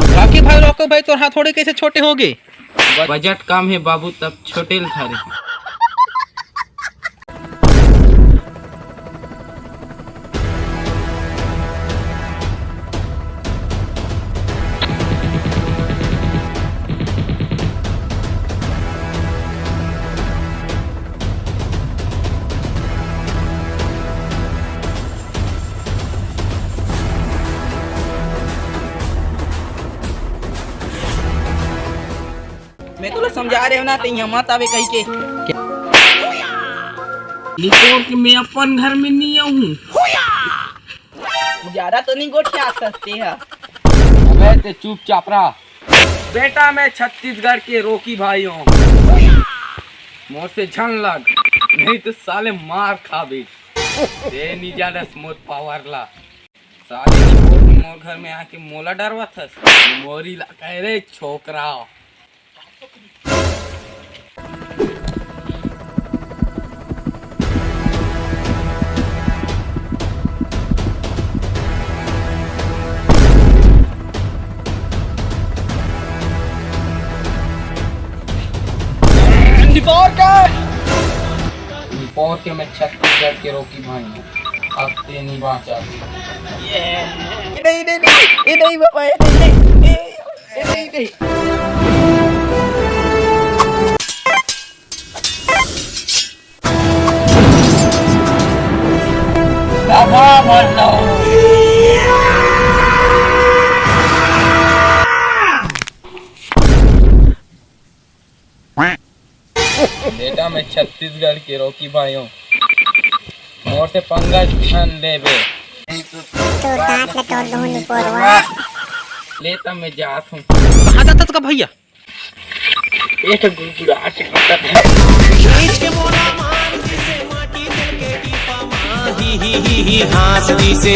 बाकी भाई रोको भाई, तो हथौड़े कैसे छोटे हो गए? बजट कम है बाबू, तब छोटे था रे। मैं तो समझा रहे हो ना, तो मत आवे कही के। लिखो कि मैं अपन घर में नहीं आऊँ। ज्यादा तो नहीं गोठिया सकते हैं। अबे ते चुपचाप रहा। बेटा मैं छत्तीसगढ़ के रोकी भाई हूँ। मोर से झन लग, नहीं तो साले मार खा भी। ते नहीं ज्यादा स्मूथ पावर ला। साले मोर घर में आके मोला डरवा था। मोरी ला कह रे छोकरा। निपोर के मैं छत्तीसगढ़ के रोकी भाई हूँ। अब ते नहीं बाँचा। नहीं बाबा, नहीं। बेटा मैं छत्तीसगढ़ के रोकी भाई हूँ। मोर से पंगा छन लेबे तो दांत ले तोड़ दूँ निपोरवा। लेता मैं जात हूँ। कहाँ जाता था भैया? एक गुड़गुड़ा से कटत है। हाथ दी से